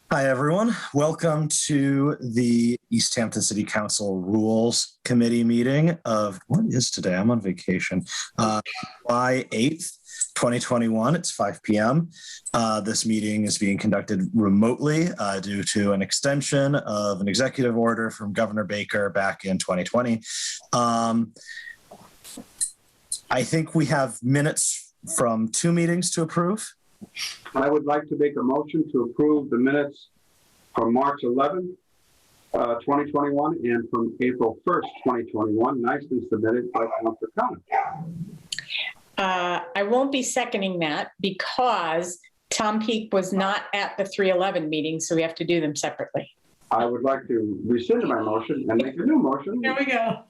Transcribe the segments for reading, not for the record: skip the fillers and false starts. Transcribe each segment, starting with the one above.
Hi, everyone. Welcome to the Easthampton City Council Rules Committee meeting of, what is today? I'm on vacation. July 8th, 2021. It's 5 p.m. This meeting is being conducted remotely due to an extension of an executive order from Governor Baker back in 2020. I think we have minutes from 2 meetings to approve. I would like to make a motion to approve the minutes from March 11th, 2021, and from April 1st, 2021, nicely submitted by Councilor Committe. I won't be seconding that because Tom Peake was not at the 311 meeting, so we have to do them separately. I would like to rescind my motion and make a new motion. There we go.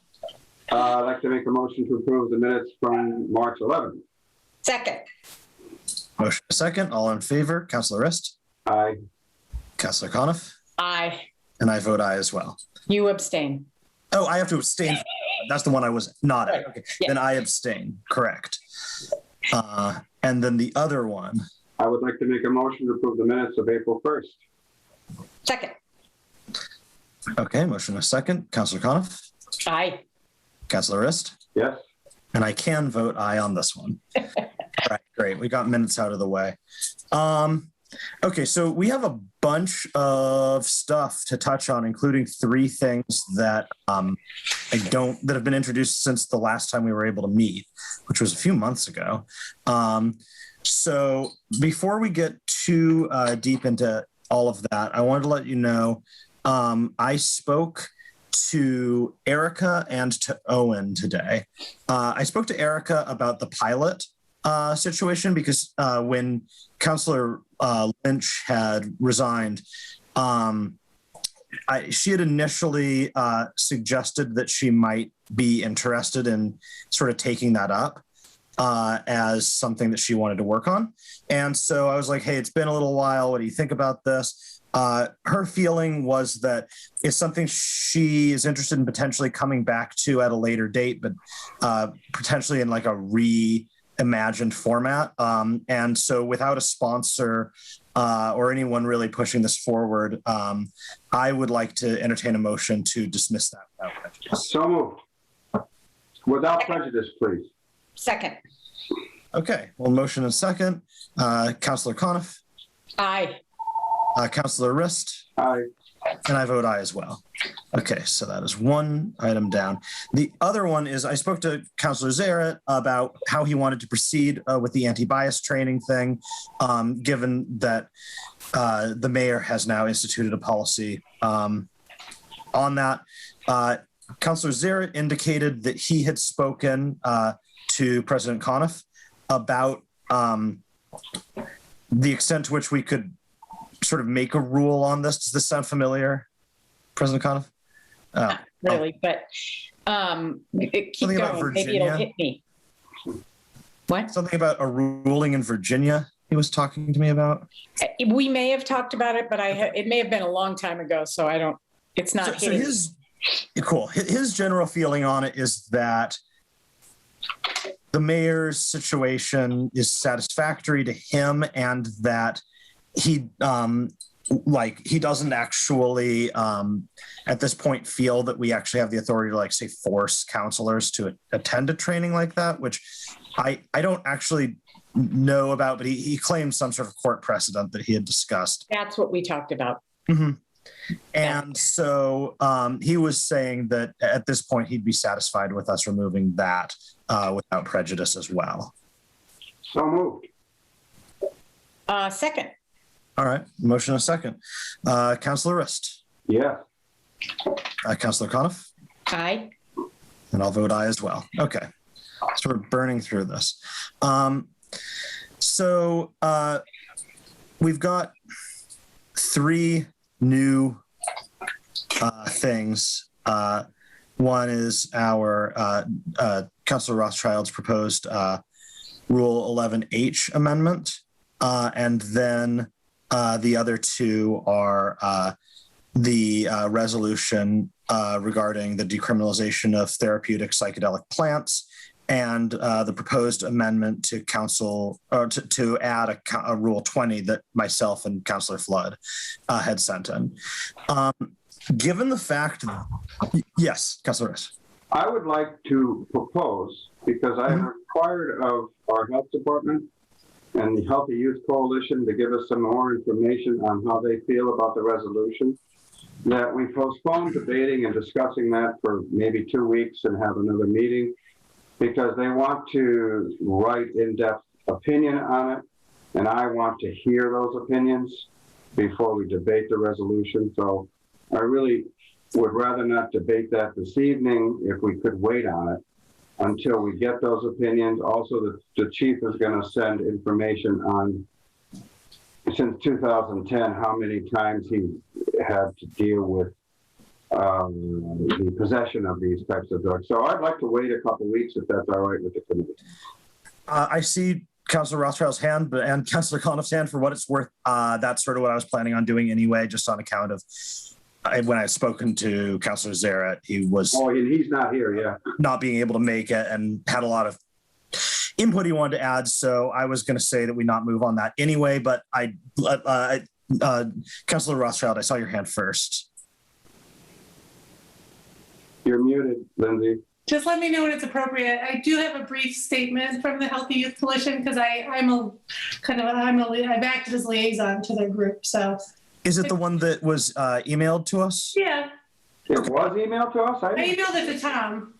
I'd like to make a motion to approve the minutes from March 11th. Second. Motion second. All in favor? Councilor Rist? Aye. Councilor Coniff? Aye. And I vote aye as well. You abstain. Oh, I have to abstain. That's the one I was not at. Okay. Yeah. Then I abstain. Correct. And then the other one. I would like to make a motion to approve the minutes of April 1st. Second. Okay, motion a second. Councilor Coniff? Aye. Councilor Rist? Yes. And I can vote aye on this one. All right, great. We got minutes out of the way. Okay, so we have a bunch of stuff to touch on, including 3 things that that have been introduced since the last time we were able to meet, which was a few months ago. So before we get too deep into all of that, I wanted to let you know I spoke to Erica and to Owen today. I spoke to Erica about the pilot situation because when Councilor Lynch had resigned, she had initially suggested that she might be interested in sort of taking that up as something that she wanted to work on. And so I was like, hey, it's been a little while. What do you think about this? Her feeling was that it's something she is interested in potentially coming back to at a later date, but potentially in like a reimagined format. And so without a sponsor or anyone really pushing this forward, I would like to entertain a motion to dismiss that without prejudice. So moved. Without prejudice, please. Second. Okay, well, motion and second. Councilor Coniff? Aye. Councilor Rist? Aye. And I vote aye as well. Okay, so that is one item down. The other one is I spoke to Councilor Zaret about how he wanted to proceed with the anti-bias training thing, given that the mayor has now instituted a policy on that. Councilor Zaret indicated that he had spoken to President Coniff about the extent to which we could sort of make a rule on this. Does this sound familiar, President Coniff? Not really, but keep Something about going. Maybe it'll hit me. What? Something about a ruling in Virginia he was talking to me about. We may have talked about it, but it may have been a long time ago, so I don't. It's not. So his general feeling on it is that the mayor's situation is satisfactory to him, and that he doesn't actually at this point feel that we actually have the authority to, like, say, force counselors to attend a training like that, which I don't actually know about, but he claimed some sort of court precedent that he had discussed. That's what we talked about. Mm-hmm. And so he was saying that at this point he'd be satisfied with us removing that without prejudice as well. So moved. Second. All right, motion a second. Councilor Rist? Yes. Councilor Coniff? Aye. And I'll vote aye as well. Okay, so we're burning through this. So we've got 3 new things. One is our Councilor Rothschild's proposed Rule 11H amendment, and then the other 2 are the resolution regarding the decriminalization of therapeutic psychedelic plants and the proposed amendment to council, or to add a Rule 20 that myself and Councillor Flood had sent in. Given the fact, yes, Councillor Riss. I would like to propose, because I have required of our health department and the Healthy Youth Coalition to give us some more information on how they feel about the resolution, that we postpone debating and discussing that for maybe 2 weeks and have another meeting, because they want to write in-depth opinion on it, and I want to hear those opinions before we debate the resolution. So I really would rather not debate that this evening if we could wait on it until we get those opinions. Also, the chief is going to send information on, since 2010, how many times he had to deal with the possession of these types of drugs. So I'd like to wait a couple weeks if that's all right with the committee. I see Councillor Rothschild's hand and Councillor Coniff's hand. For what it's worth, that's sort of what I was planning on doing anyway, just on account of when I had spoken to Councillor Zaret, he was he's not here, yeah, not being able to make it and had a lot of input he wanted to add. So I was going to say that we not move on that anyway, but Councillor Rothschild, I saw your hand first. You're muted, Lindsay. Just let me know when it's appropriate. I do have a brief statement from the Healthy Youth Coalition because I've acted as liaison to their group. So, is it the one that was emailed to us? Yeah. It was emailed to us? I emailed it to Tom.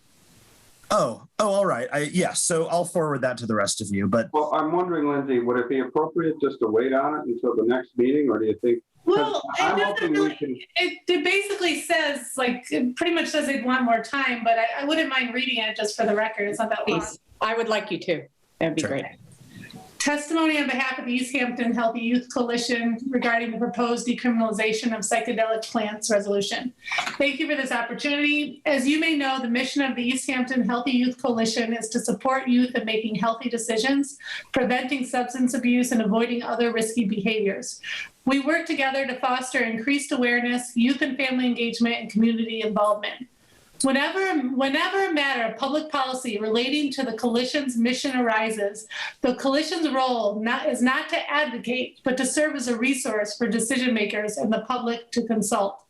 Oh, all right. Yes. So I'll forward that to the rest of you. But well, I'm wondering, Lindsay, would it be appropriate just to wait on it until the next meeting, or do you think? Well, it basically says, like, it pretty much says they'd want more time, but I wouldn't mind reading it just for the record. It's not that long. I would like you to. That'd be great. Testimony on behalf of the Easthampton Healthy Youth Coalition regarding the proposed decriminalization of psychedelic plants resolution. Thank you for this opportunity. As you may know, the mission of the Easthampton Healthy Youth Coalition is to support youth in making healthy decisions, preventing substance abuse, and avoiding other risky behaviors. We work together to foster increased awareness, youth and family engagement, and community involvement. Whenever a matter of public policy relating to the coalition's mission arises, the coalition's role is not to advocate, but to serve as a resource for decision makers and the public to consult.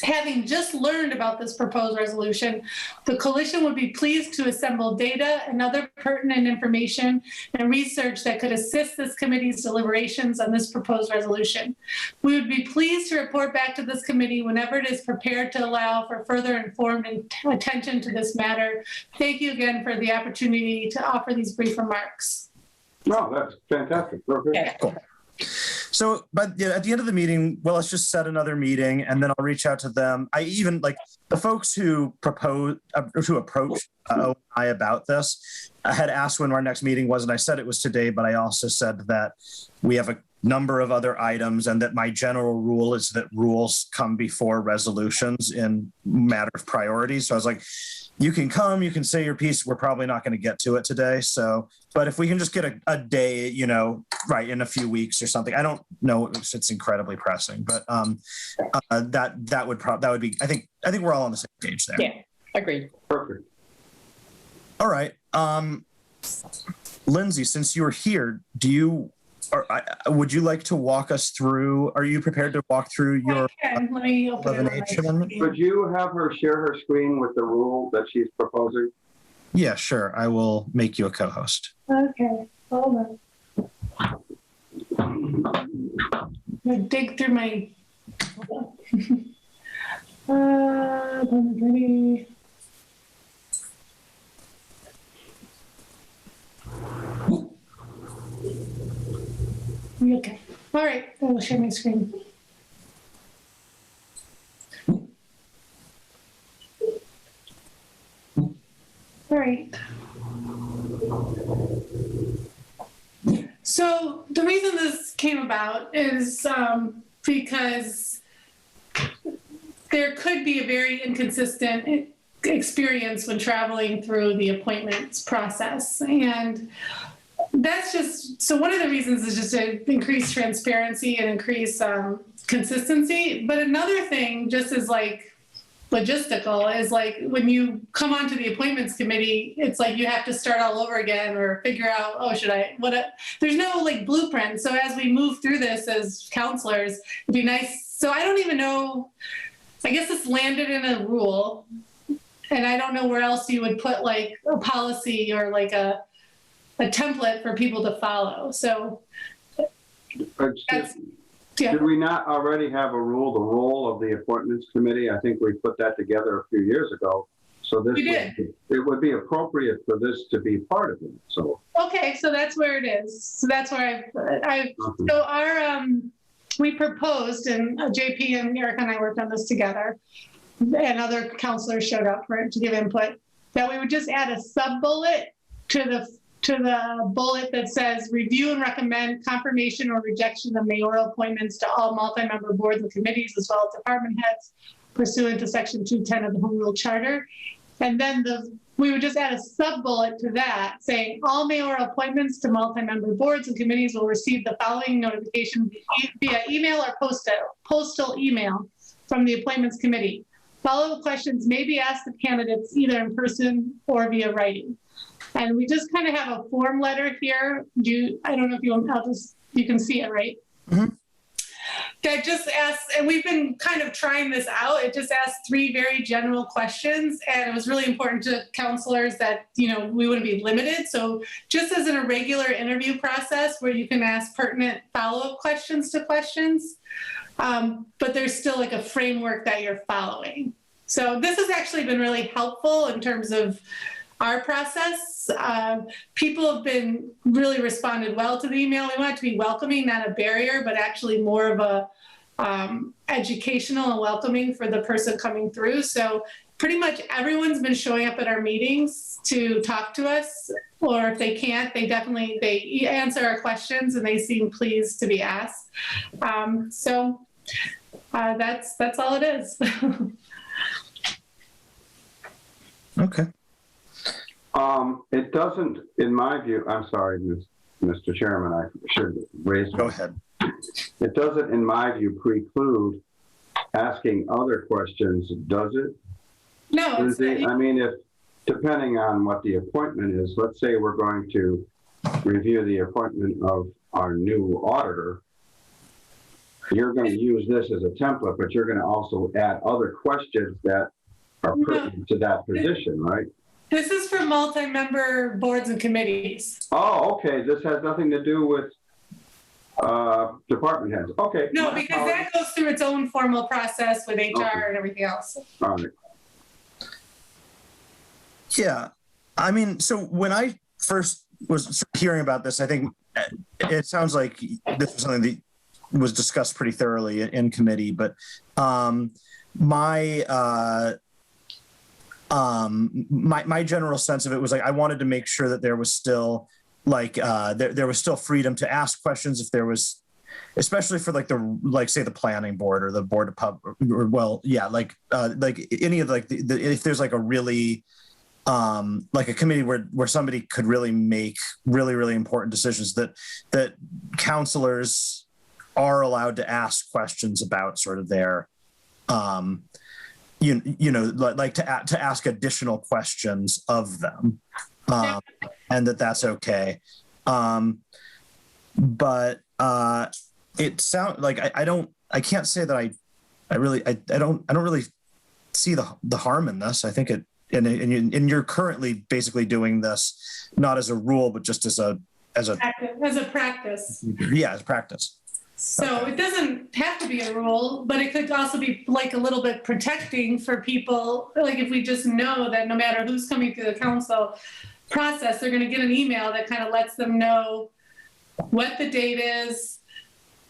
Having just learned about this proposed resolution, the coalition would be pleased to assemble data and other pertinent information and research that could assist this committee's deliberations on this proposed resolution. We would be pleased to report back to this committee whenever it is prepared to allow for further informed attention to this matter. Thank you again for the opportunity to offer these brief remarks. No, that's fantastic. Perfect. Yeah, cool. So, but yeah, at the end of the meeting, well, let's just set another meeting, and then I'll reach out to them. I even like the folks who approached I about this. I had asked when our next meeting was, and I said it was today, but I also said that we have a number of other items, and that my general rule is that rules come before resolutions in matter of priority. So I was like, you can come, you can say your piece. We're probably not going to get to it today. So, but if we can just get a day, right, in a few weeks or something. I don't know if it's incredibly pressing, but that would be. I think we're all on the same page there. Yeah, agreed. Perfect. All right, Lindsay, since you were here, would you like to walk us through? Are you prepared to walk through your 11H amendment? Could you have her share her screen with the rule that she's proposing? Yeah, sure. I will make you a co-host. Okay, hold on. I'm gonna dig through my. Ready. Okay. All right. I will share my screen. All right. So the reason this came about is because there could be a very inconsistent experience when traveling through the appointments process. And that's just, so one of the reasons is just to increase transparency and increase consistency. But another thing, just as like logistical is like when you come onto the appointments committee, it's like you have to start all over again or figure out, oh, there's no like blueprint. So as we move through this as counselors, it'd be nice. So I don't even know, I guess it's landed in a rule, and I don't know where else you would put like a policy or like a template for people to follow. So yeah. Did we not already have a rule, the role of the appointments committee? I think we put that together a few years ago. So it would be appropriate for this to be part of it. So okay, so that's where it is. So that's where so our we proposed, and JP and Eric and I worked on this together, and other counselors showed up to give input, that we would just add a sub-bullet to the bullet that says review and recommend confirmation or rejection of mayoral appointments to all multi-member boards and committees as well as department heads pursuant to section 210 of the Home Rule Charter. And then we would just add a sub-bullet to that saying all mayoral appointments to multi-member boards and committees will receive the following notification via email or postal email from the appointments committee. Follow-up questions may be asked of candidates either in person or via writing. And we just kind of have a form letter here. I don't know if you can see it, right? Mm-hmm. That just asks, and we've been kind of trying this out. It just asks 3 very general questions. And it was really important to counselors that, we wouldn't be limited. So just as in a regular interview process where you can ask pertinent follow-up questions to questions, but there's still like a framework that you're following. So this has actually been really helpful in terms of our process. People have been really responded well to the email. We want it to be welcoming, not a barrier, but actually more of a educational and welcoming for the person coming through. So pretty much everyone's been showing up at our meetings to talk to us, or if they can't, they answer our questions and they seem pleased to be asked. So that's all it is. Okay. It doesn't, in my view, I'm sorry, Mr. Chairman, I should raise. Go ahead. It doesn't, in my view, preclude asking other questions, does it? No. I mean, if, depending on what the appointment is, let's say we're going to review the appointment of our new auditor, you're going to use this as a template, but you're going to also add other questions that are pertinent to that position, right? This is for multi-member boards and committees. Oh, okay. This has nothing to do with department heads. Okay. No, because that goes through its own formal process with HR and everything else. All right. Yeah. I mean, so when I first was hearing about this, I think it sounds like this was something that was discussed pretty thoroughly in committee, but my general sense of it was like I wanted to make sure that there was still there was still freedom to ask questions if there was, especially for say the planning board or the board of any of if there's like a really like a committee where somebody could really make really important decisions that counselors are allowed to ask questions about sort of their to ask additional questions of them, and that's okay. But it sounds like I can't say that I don't really see the harm in this. I think it, and you're currently basically doing this not as a rule, but just as a practice. Yeah, as practice. So it doesn't have to be a rule, but it could also be like a little bit protecting for people. Like if we just know that no matter who's coming through the council process, they're going to get an email that kind of lets them know what the date is,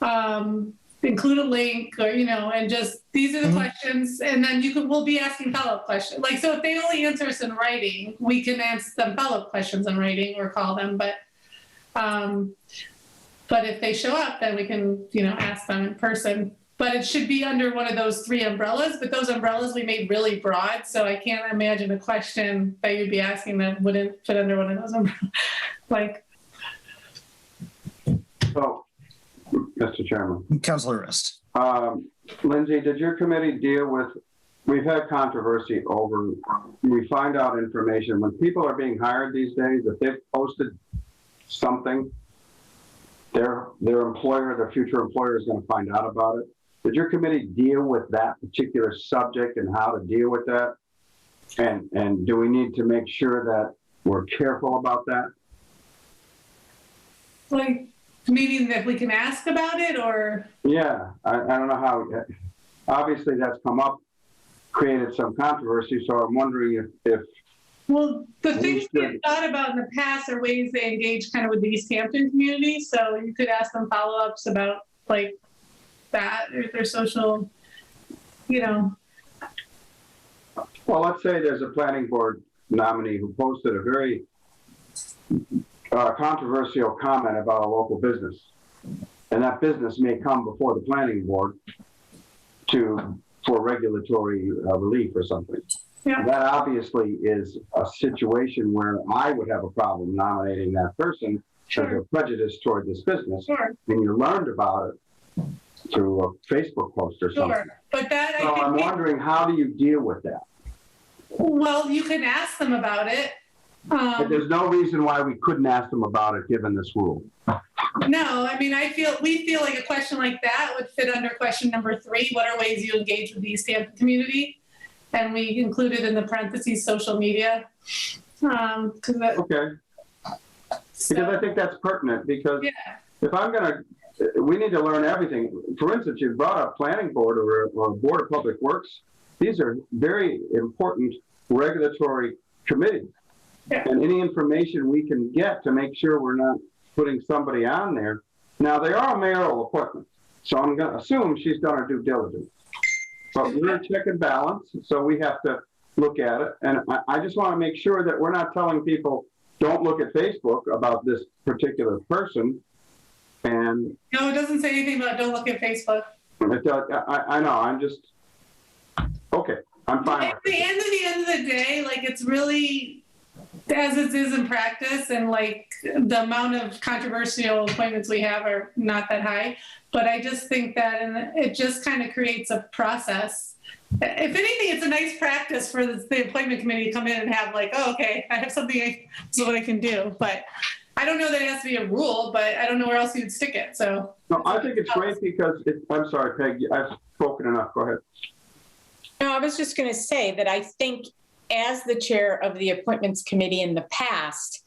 include a link, or, and just these are the questions. And then we'll be asking follow-up questions. Like, so if they only answer us in writing, we can ask them follow-up questions in writing or call them. But if they show up, then we can, ask them in person. But it should be under one of those 3 umbrellas. But those umbrellas we made really broad, so I can't imagine a question that you'd be asking that wouldn't fit under one of those umbrellas. So, Mr. Chairman. Councilor Rist. Lindsay, did your committee deal with we've had controversy over, we find out information. When people are being hired these days, if they've posted something, their employer, their future employer is going to find out about it. Did your committee deal with that particular subject and how to deal with that? And do we need to make sure that we're careful about that? Like, meaning that we can ask about it, or? Yeah, I don't know how, obviously that's come up, created some controversy, so I'm wondering if Well, the things we've thought about in the past are ways they engage kind of with the Easthampton community. So you could ask them follow-ups about like that, or their social, you know. Well, let's say there's a planning board nominee who posted a very controversial comment about a local business. And that business may come before the planning board for regulatory relief or something. Yeah. That obviously is a situation where I would have a problem nominating that person because they're prejudiced toward this business. Sure. And you learned about it through a Facebook post or something. Sure. But that, So I'm wondering, how do you deal with that? Well, you can ask them about it. But there's no reason why we couldn't ask them about it given this rule. No, I mean, we feel like a question like that would fit under question number 3. What are ways you engage with the Easthampton community? And we included in the parentheses social media. Okay. Because I think that's pertinent, because if I'm going to, we need to learn everything. For instance, you brought up planning board or board of public works. These are very important regulatory committees. Yeah. And any information we can get to make sure we're not putting somebody on there. Now, they are a mayoral appointment, so I'm going to assume she's done her due diligence. But we're a check and balance, so we have to look at it. And I just want to make sure that we're not telling people, don't look at Facebook about this particular person. And no, it doesn't say anything about don't look at Facebook. It does, I know, I'm just, okay, I'm fine. At the end of the day, like, it's really, as it is in practice, and like the amount of controversial appointments we have are not that high, but I just think that, and it just kind of creates a process. If anything, it's a nice practice for the appointment committee to come in and have like, oh, okay, I have something, this is what I can do. But I don't know that it has to be a rule, but I don't know where else you'd stick it. So no, I think it's great because I'm sorry, Peg, I've spoken enough. Go ahead. No, I was just going to say that I think as the chair of the appointments committee in the past,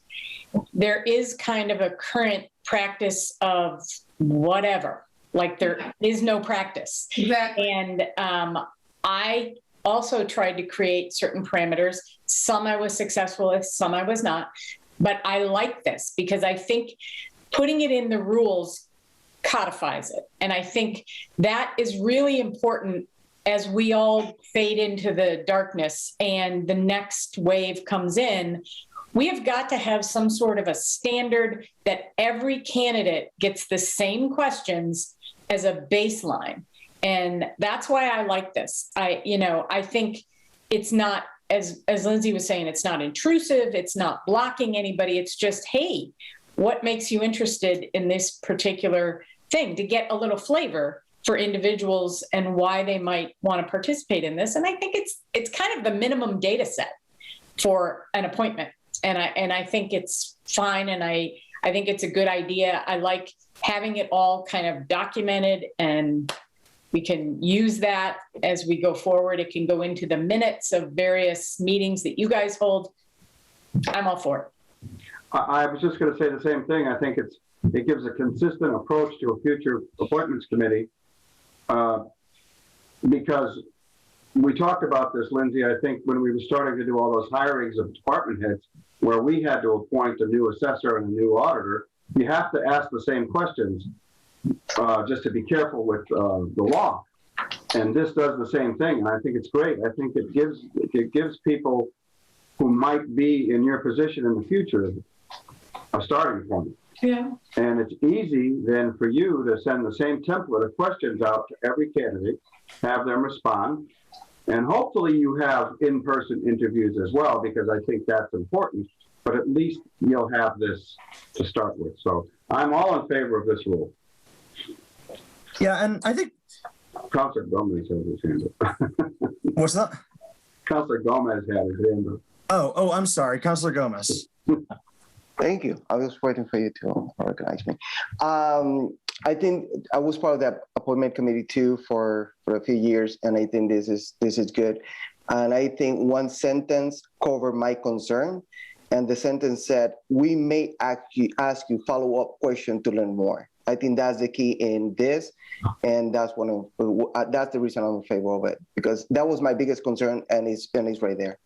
there is kind of a current practice of whatever, like there is no practice. Exactly. And I also tried to create certain parameters. Some I was successful with, some I was not. But I like this because I think putting it in the rules codifies it. And I think that is really important as we all fade into the darkness and the next wave comes in. We have got to have some sort of a standard that every candidate gets the same questions as a baseline. And that's why I like this. I think it's not, as Lindsay was saying, it's not intrusive. It's not blocking anybody. It's just, hey, what makes you interested in this particular thing, to get a little flavor for individuals and why they might want to participate in this. And I think it's kind of the minimum data set for an appointment. And I think it's fine. And I think it's a good idea. I like having it all kind of documented, and we can use that as we go forward. It can go into the minutes of various meetings that you guys hold. I'm all for it. I was just going to say the same thing. I think it gives a consistent approach to a future appointments committee. Because we talked about this, Lindsay, I think when we were starting to do all those hirings of department heads, where we had to appoint a new assessor and a new auditor, you have to ask the same questions, just to be careful with the law. And this does the same thing, and I think it's great. I think it gives people who might be in your position in the future a starting point. Yeah. And it's easy then for you to send the same template of questions out to every candidate, have them respond, and hopefully you have in-person interviews as well, because I think that's important, but at least you'll have this to start with. So I'm all in favor of this rule. Yeah, and I think Councilor Brumley says his hand up. What's that? Councilor Gomez had his hand up. Oh, I'm sorry. Councilor Gomez. Thank you. I was waiting for you to recognize me. I think I was part of that appointment committee too for a few years, and I think this is good. And I think one sentence covered my concern, and the sentence said, "We may ask you follow-up question to learn more." I think that's the key in this, and that's that's the reason I'm in favor of it, because that was my biggest concern, and it's right there.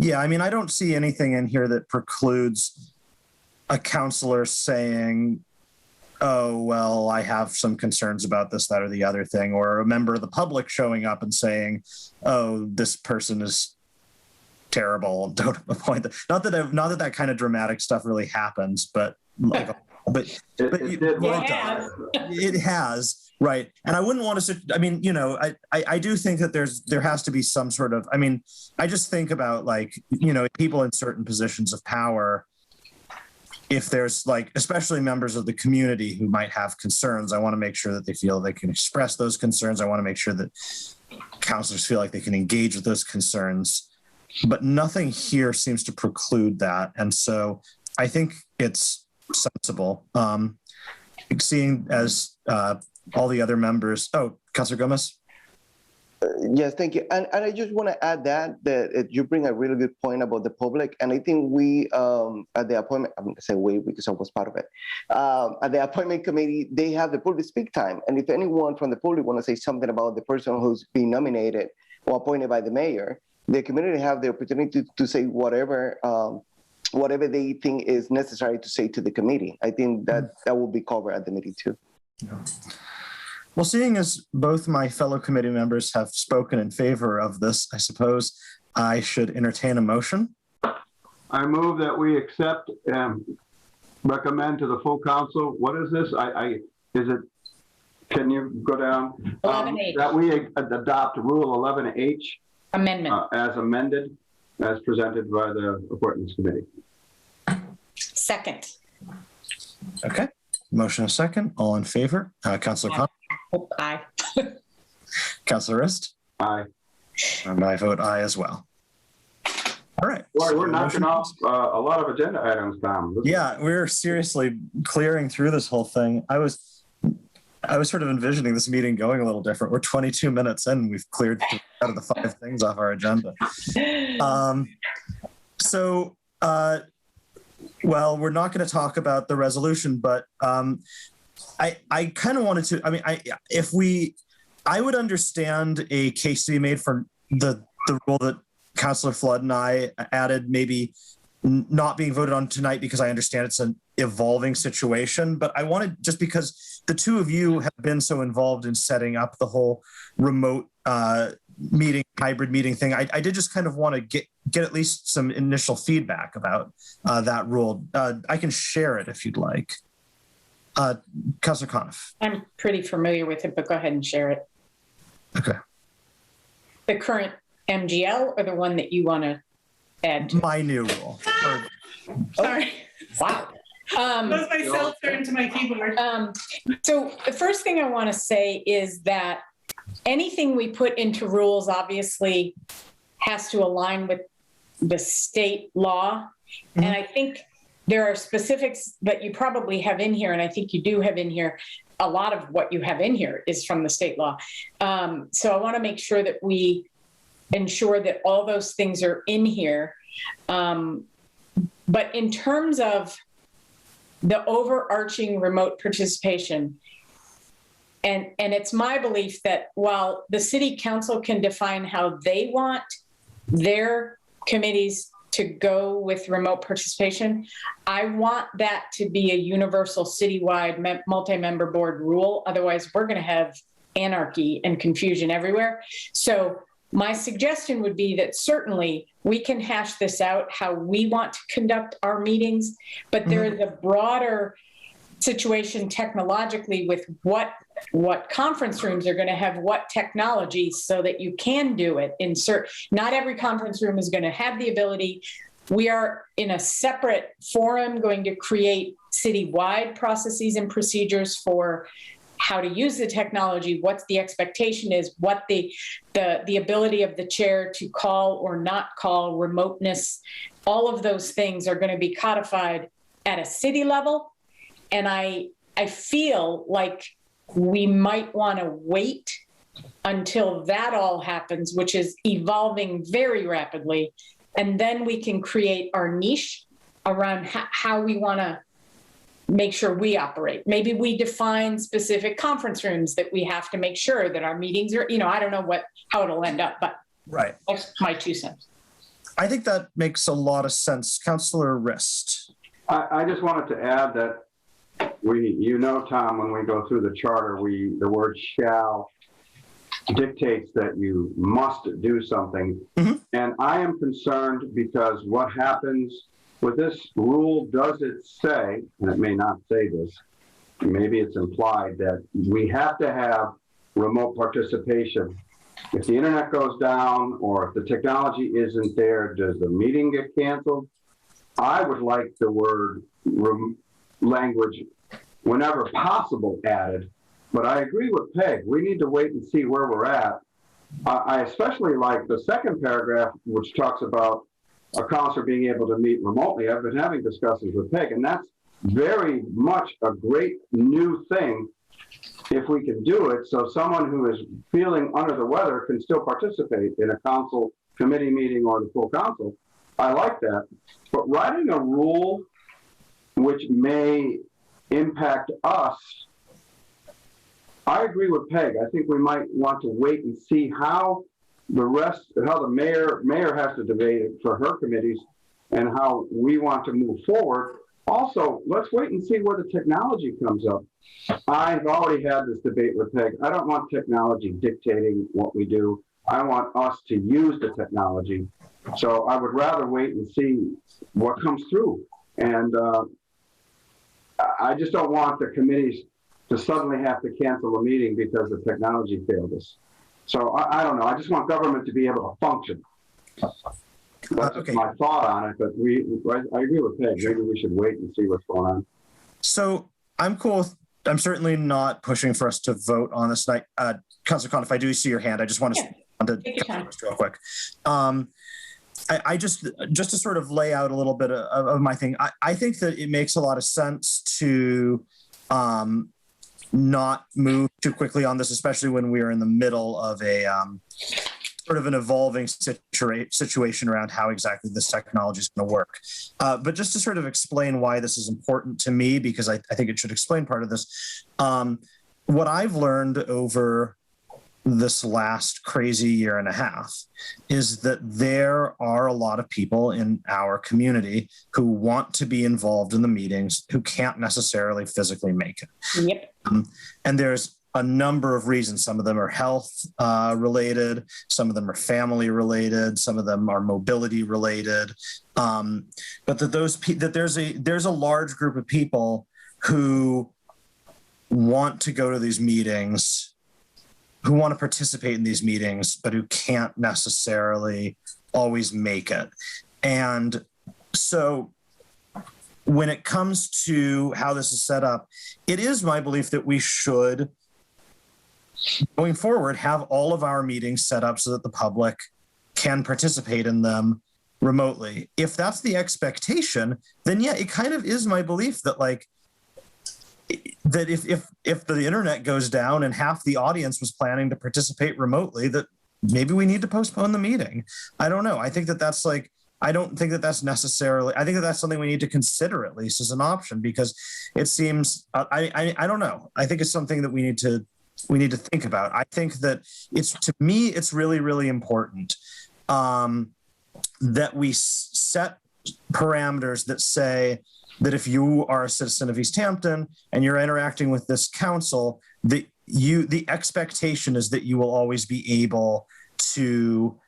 Yeah, I mean, I don't see anything in here that precludes a counselor saying, "Oh, well, I have some concerns about this, that, or the other thing," or a member of the public showing up and saying, "Oh, this person is terrible. Don't appoint them." Not that kind of dramatic stuff really happens, but like, it has, right? And I wouldn't want to. I mean, you know, I do think that there has to be some sort of. I mean, I just think about, like, you know, people in certain positions of power. If there's, like, especially members of the community who might have concerns, I want to make sure that they feel they can express those concerns. I want to make sure that counselors feel like they can engage with those concerns. But nothing here seems to preclude that. And so I think it's sensible. Seeing as all the other members. Oh, Councilor Gomez? Yes, thank you. And I just want to add that you bring a really good point about the public. And I think we, at the appointment, I'm going to say we because I was part of it, at the appointment committee, they have the public speak time. And if anyone from the public want to say something about the person who's being nominated or appointed by the mayor, the community have the opportunity to say whatever they think is necessary to say to the committee. I think that will be covered at the meeting too. Yeah. Well, seeing as both my fellow committee members have spoken in favor of this, I suppose I should entertain a motion. I move that we accept and recommend to the full council. What is this? Can you go down? 11H. That we adopt Rule 11H. Amendment. As amended, as presented by the Appointments Committee. Second. Okay. Motion a second. All in favor? Councilor Connor? Aye. Councilor Rist? Aye. And I vote aye as well. All right. Boy, we're knocking off a lot of agenda items, Tom. Yeah, we're seriously clearing through this whole thing. I was sort of envisioning this meeting going a little different. We're 22 minutes in. We've cleared 3 out of the 5 things off our agenda. Well, we're not going to talk about the resolution, but I kind of wanted to. I mean, I would understand a case to be made for the rule that Councilor Flood and I added, maybe not being voted on tonight because I understand it's an evolving situation. But I wanted, just because the two of you have been so involved in setting up the whole remote hybrid meeting thing, I did just kind of want to get at least some initial feedback about that rule. I can share it if you'd like. Councilor Coniff. I'm pretty familiar with it, but go ahead and share it. Okay. The current MGL or the one that you want to add to? My new rule. Sorry. Wow. That was myself turning to my keyboard. So the first thing I want to say is that anything we put into rules obviously has to align with the state law. Mm-hmm. And I think there are specifics that you probably have in here, and I think you do have in here. A lot of what you have in here is from the state law. So I want to make sure that we ensure that all those things are in here. But in terms of the overarching remote participation, and it's my belief that while the city council can define how they want their committees to go with remote participation, I want that to be a universal citywide multi-member board rule. Otherwise, we're going to have anarchy and confusion everywhere. So my suggestion would be that certainly we can hash this out how we want to conduct our meetings, but there is a broader situation technologically with what conference rooms are going to have what technology so that you can do it. Not every conference room is going to have the ability. We are in a separate forum going to create citywide processes and procedures for how to use the technology, what the expectation is, what the ability of the chair to call or not call, remoteness, all of those things are going to be codified at a city level. And I feel like we might want to wait until that all happens, which is evolving very rapidly. And then we can create our niche around how we want to make sure we operate. Maybe we define specific conference rooms that we have to make sure that our meetings are, I don't know how it'll end up, but Right. That's my 2 cents. I think that makes a lot of sense. Councillor Rist. I just wanted to add that Tom, when we go through the charter, the word shall dictates that you must do something. Mm-hmm. And I am concerned because what happens with this rule, does it say, and it may not say this, maybe it's implied that we have to have remote participation. If the internet goes down or if the technology isn't there, does the meeting get canceled? I would like the word language whenever possible added, but I agree with Peg. We need to wait and see where we're at. I especially like the second paragraph, which talks about a counselor being able to meet remotely. I've been having discussions with Peg, and that's very much a great new thing if we can do it, so someone who is feeling under the weather can still participate in a council committee meeting or the full council. I like that. But writing a rule which may impact us, I agree with Peg. I think we might want to wait and see how the mayor has to debate it for her committees and how we want to move forward. Also, let's wait and see where the technology comes up. I've already had this debate with Peg. I don't want technology dictating what we do. I want us to use the technology. So I would rather wait and see what comes through. And I just don't want the committees to suddenly have to cancel a meeting because the technology failed us. So I don't know. I just want government to be able to function. That's okay. My thought on it, but I agree with Peg. Maybe we should wait and see what's going on. So I'm cool with, I'm certainly not pushing for us to vote on this night. Councilor Khan, if I do see your hand, I just want to real quick. I just to sort of lay out a little bit of my thing. I think that it makes a lot of sense to not move too quickly on this, especially when we're in the middle of a sort of an evolving situation around how exactly this technology is going to work. But just to sort of explain why this is important to me, because I think it should explain part of this. What I've learned over this last crazy year and a half is that there are a lot of people in our community who want to be involved in the meetings who can't necessarily physically make it. Yep. And there's a number of reasons. Some of them are health related, some of them are family related, some of them are mobility related. But that there's a large group of people who want to go to these meetings, who want to participate in these meetings, but who can't necessarily always make it. And so when it comes to how this is set up, it is my belief that we should, going forward, have all of our meetings set up so that the public can participate in them remotely. If that's the expectation, then yeah, it kind of is my belief that that if the internet goes down and half the audience was planning to participate remotely, that maybe we need to postpone the meeting. I don't know. I think that's I don't think that that's necessarily, I think that that's something we need to consider at least as an option, because it seems, I don't know. I think it's something that we need to think about. I think that to me, it's really, really important that we set parameters that say that if you are a citizen of Easthampton and you're interacting with this council, the expectation is that you will always be able to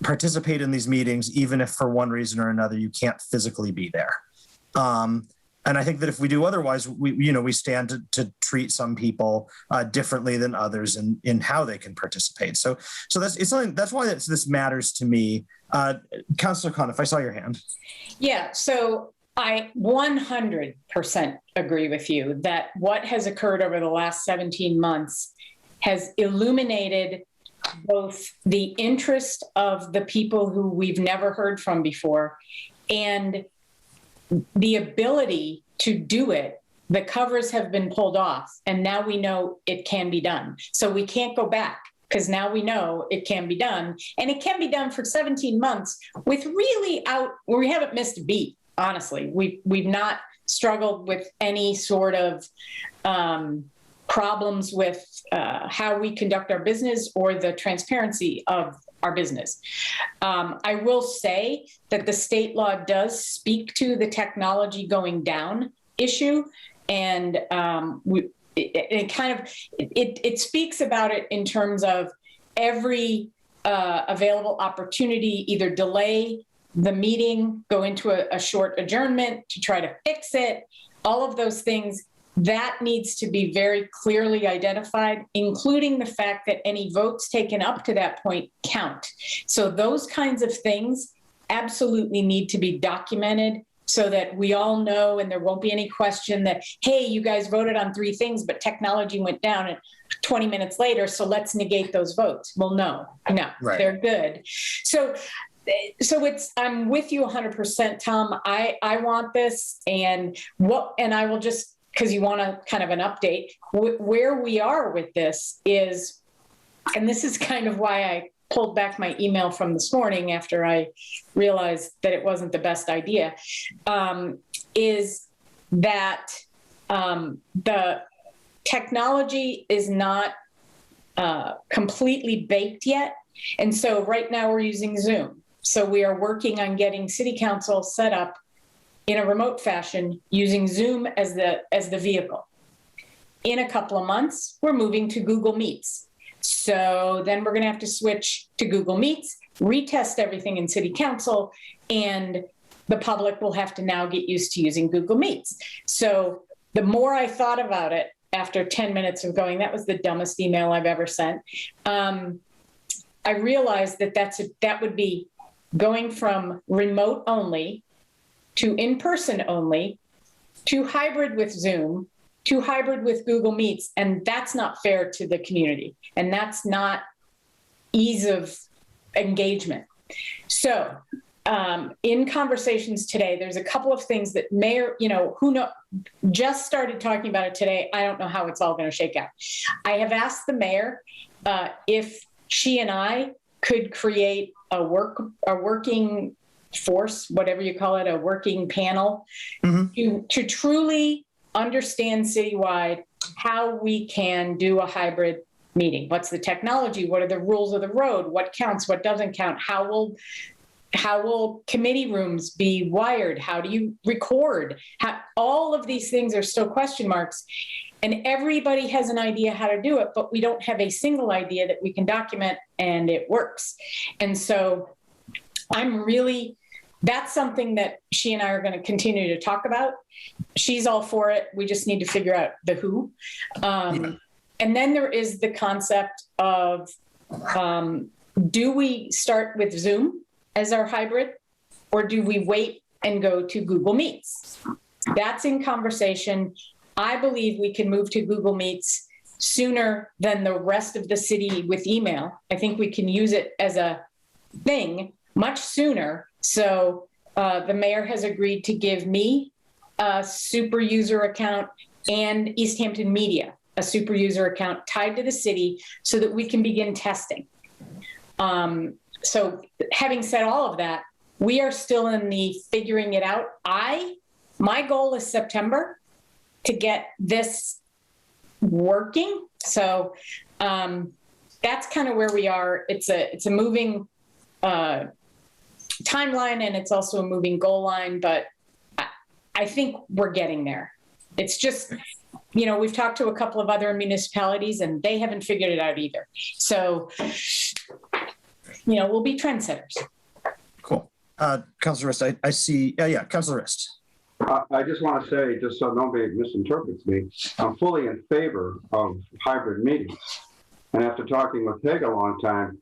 participate in these meetings, even if for one reason or another you can't physically be there. And I think that if we do otherwise, we stand to treat some people differently than others in how they can participate. So that's why this matters to me. Councilor Khan, if I saw your hand. Yeah. So I 100% agree with you that what has occurred over the last 17 months has illuminated both the interest of the people who we've never heard from before and the ability to do it. The covers have been pulled off, and now we know it can be done. So we can't go back, because now we know it can be done, and it can be done for 17 months with we haven't missed a beat, honestly. We've not struggled with any sort of problems with how we conduct our business or the transparency of our business. I will say that the state law does speak to the technology going down issue, and it speaks about it in terms of every available opportunity, either delay the meeting, go into a short adjournment to try to fix it, all of those things. That needs to be very clearly identified, including the fact that any votes taken up to that point count. So those kinds of things absolutely need to be documented so that we all know, and there won't be any question that, hey, you guys voted on 3 things, but technology went down and 20 minutes later, so let's negate those votes. Well, no, right. They're good. So I'm with you 100%, Tom. I want this, and I will just, because you want a kind of an update, where we are with this is, and this is kind of why I pulled back my email from this morning after I realized that it wasn't the best idea, is that the technology is not completely baked yet. And so right now we're using Zoom. So we are working on getting City Council set up in a remote fashion using Zoom as the vehicle. In a couple of months, we're moving to Google Meets. So then we're going to have to switch to Google Meets, retest everything in City Council, and the public will have to now get used to using Google Meets. So the more I thought about it, after 10 minutes of going, that was the dumbest email I've ever sent, I realized that would be going from remote only to in-person only, to hybrid with Zoom, to hybrid with Google Meets, and that's not fair to the community, and that's not ease of engagement. So in conversations today, there's a couple of things that just started talking about it today. I don't know how it's all going to shake out. I have asked the mayor if she and I could create a working force, whatever you call it, a working panel, to truly understand citywide how we can do a hybrid meeting. What's the technology? What are the rules of the road? What counts? What doesn't count? How will committee rooms be wired? How do you record? All of these things are still question marks, and everybody has an idea how to do it, but we don't have a single idea that we can document and it works. And so that's something that she and I are going to continue to talk about. She's all for it. We just need to figure out the who. And then there is the concept of, do we start with Zoom as our hybrid, or do we wait and go to Google Meets? That's in conversation. I believe we can move to Google Meets sooner than the rest of the city with email. I think we can use it as a thing much sooner. So the mayor has agreed to give me a super user account and Easthampton Media a super user account tied to the city so that we can begin testing. So having said all of that, we are still in the figuring it out. My goal is September to get this working. So that's kind of where we are. It's a moving timeline, and it's also a moving goal line, but I think we're getting there. It's just, we've talked to a couple of other municipalities and they haven't figured it out either. So, we'll be trendsetters. Cool. Councilor Rist, I see. Yeah, Councilor Rist. I just want to say, just so nobody misinterprets me, I'm fully in favor of hybrid meetings. And after talking with Peg a long time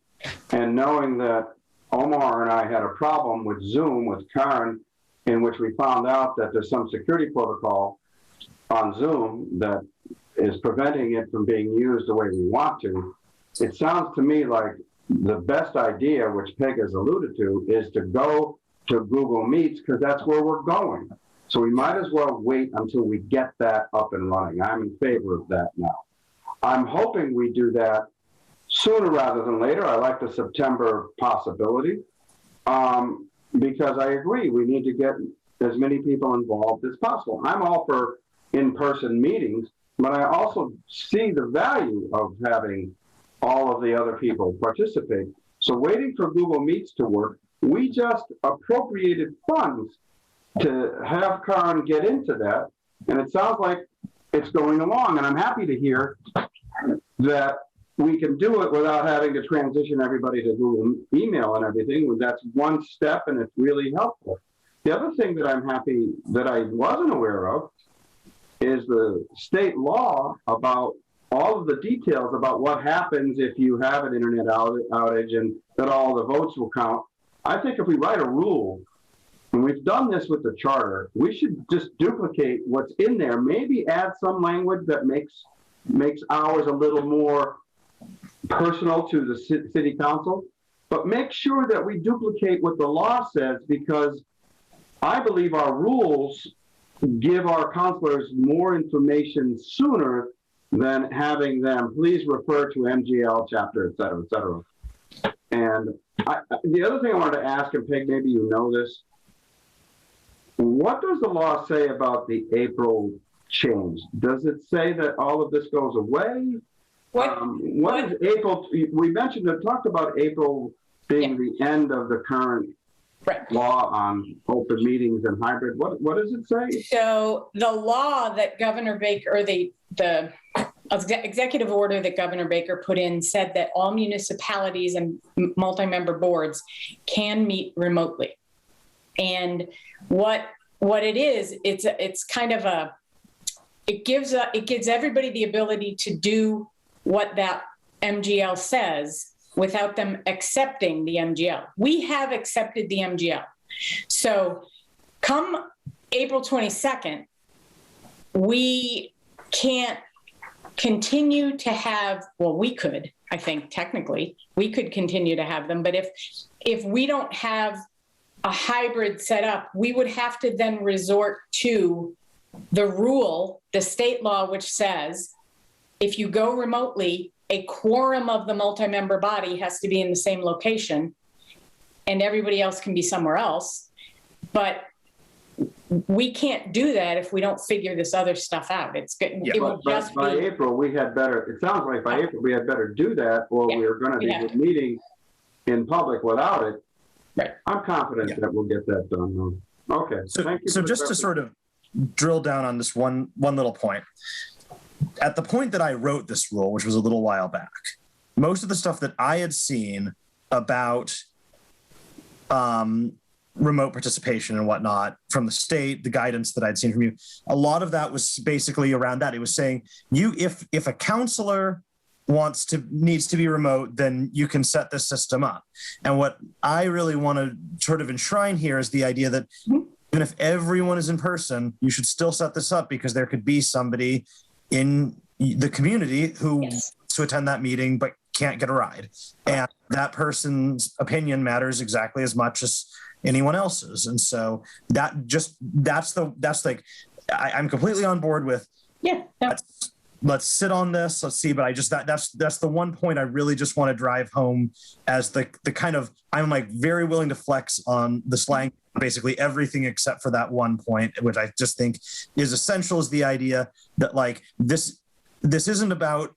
and knowing that Omar and I had a problem with Zoom with Karen in which we found out that there's some security protocol on Zoom that is preventing it from being used the way we want to. It sounds to me like the best idea, which Peg has alluded to, is to go to Google Meets, because that's where we're going. So we might as well wait until we get that up and running. I'm in favor of that now. I'm hoping we do that sooner rather than later. I like the September possibility, because I agree we need to get as many people involved as possible. I'm all for in-person meetings, but I also see the value of having all of the other people participate. So waiting for Google Meets to work, we just appropriated funds to have Karen get into that, and it sounds like it's going along, and I'm happy to hear that we can do it without having to transition everybody to Google email and everything. That's one step, and it's really helpful. The other thing that I'm happy that I wasn't aware of is the state law about all of the details about what happens if you have an internet outage and that all the votes will count. I think if we write a rule, and we've done this with the charter, we should just duplicate what's in there, maybe add some language that makes ours a little more personal to the city council, but make sure that we duplicate what the law says, because I believe our rules give our counselors more information sooner than having them, please refer to MGL chapter, et cetera, et cetera. And the other thing I wanted to ask, and Peg, maybe you know this, what does the law say about the April change? Does it say that all of this goes away? What is April? We talked about April being the end of the current law on open meetings and hybrid. What does it say? So the law that Governor Baker, or the executive order that Governor Baker put in, said that all municipalities and multi-member boards can meet remotely. And what it is, it's kind of it gives everybody the ability to do what that MGL says without them accepting the MGL. We have accepted the MGL. So come April 22nd, we can't continue to have, well, we could, I think technically, we could continue to have them, but if we don't have a hybrid set up, we would have to then resort to the rule, the state law, which says if you go remotely, a quorum of the multi-member body has to be in the same location and everybody else can be somewhere else. But we can't do that if we don't figure this other stuff out. It will just by April, we had better, it sounds like by April, we had better do that, or we are going to be meeting in public without it. Right. I'm confident that we'll get that done. Okay. So, thank you. So just to sort of drill down on this one little point. At the point that I wrote this rule, which was a little while back, most of the stuff that I had seen about remote participation and whatnot from the state, the guidance that I'd seen from you, a lot of that was basically around that. It was saying if a counselor needs to be remote, then you can set this system up. And what I really want to sort of enshrine here is the idea that even if everyone is in person, you should still set this up, because there could be somebody in the community who wants to attend that meeting but can't get a ride, and that person's opinion matters exactly as much as anyone else's. And so that's like I'm completely on board with. Let's sit on this. Let's see. But I just that's the one point I really just want to drive home as the kind of, I'm like very willing to flex on the slang, basically everything except for that one point, which I just think is essential, is the idea that like this isn't about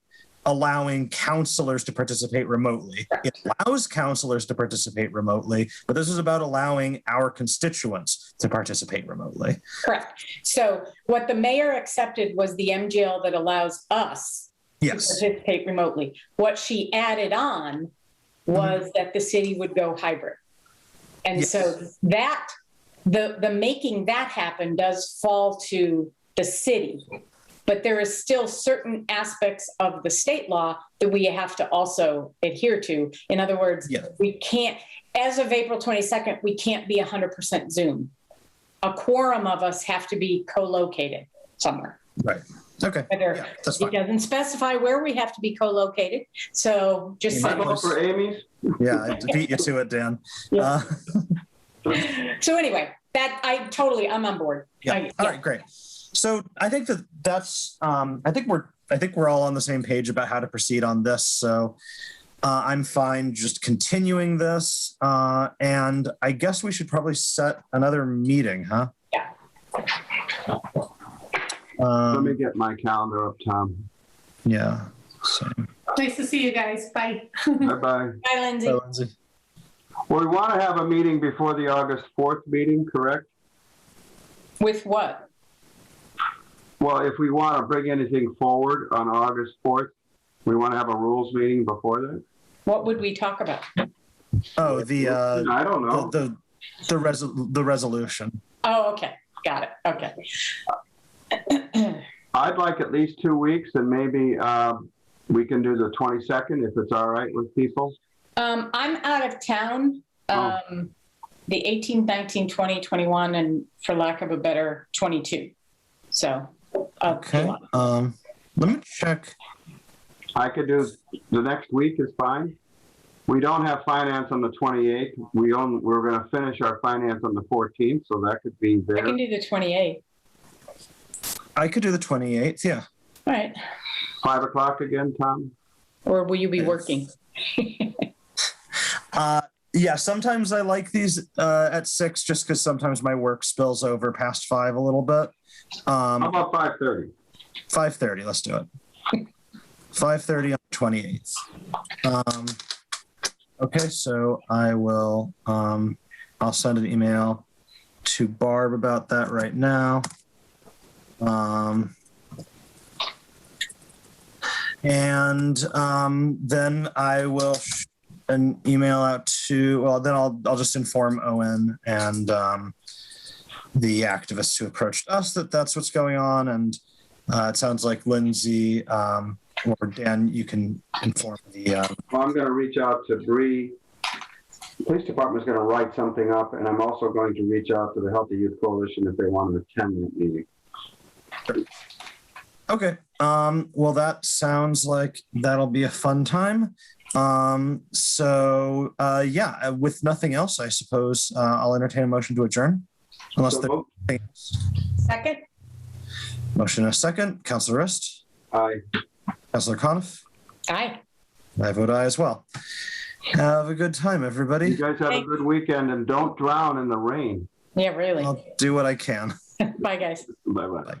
allowing counselors to participate remotely. It allows counselors to participate remotely, but this is about allowing our constituents to participate remotely. Correct. So what the mayor accepted was the MGL that allows us to participate remotely. What she added on was that the city would go hybrid. And so that the making that happen does fall to the city. But there is still certain aspects of the state law that we have to also adhere to. In other words, we can't, as of April 22nd, we can't be 100% Zoom. a quorum of us have to be co-located somewhere. Right. Okay. Whether Yeah, that's it fine. doesn't specify where we have to be co-located. So just I vote for Amy's. Yeah, I beat you to it, Dan. Yeah. So anyway, I'm on board. Yeah. All right, great. So I think that's I think we're all on the same page about how to proceed on this. So I'm fine just continuing this. And I guess we should probably set another meeting, huh? Yeah. Let me get my calendar up, Tom. Yeah. Same. Nice to see you guys. Bye. Bye-bye. Bye, Lindsay. Bye, Lindsay. Well, we want to have a meeting before the August 4th meeting, correct? With what? Well, if we want to bring anything forward on August 4th, we want to have a rules meeting before that? What would we talk about? Oh, I don't know. the resolution. Oh, okay. Got it. Okay. I'd like at least 2 weeks, and maybe we can do the 22nd if it's all right with people. I'm out of town. The 18th, 19th, 20, 21, and for lack of a better, 22. So. Okay. Let me check. I could do the next week is fine. We don't have finance on the 28th. We're going to finish our finance on the 14th, so that could be there. I can do the 28th. I could do the 28th. Yeah. All right. 5 o'clock again, Tom? Or will you be working? Yeah, sometimes I like these at 6 just because sometimes my work spills over past 5 a little bit. How about 5:30? 5:30, let's do it. 5:30 on the 28th. Okay, so I will, I'll send an email to Barb about that right now. And then I will an email out to, well, then I'll just inform Owen and the activists who approached us that that's what's going on. And it sounds like Lindsay or Dan, you can inform the. Well, I'm going to reach out to Bree. The police department is going to write something up, and I'm also going to reach out to the Healthy Youth Coalition if they want to attend that meeting. Okay. Well, that sounds like that'll be a fun time. So yeah, with nothing else, I suppose I'll entertain a motion to adjourn. Unless there's anything else. Second? Motion and a second. Councilor Rist? Aye. Councilor Coniff? Aye. I vote aye as well. Have a good time, everybody. You guys have a good weekend, and don't drown in the rain. Yeah, really. I'll do what I can. Bye, guys. Bye-bye. Bye.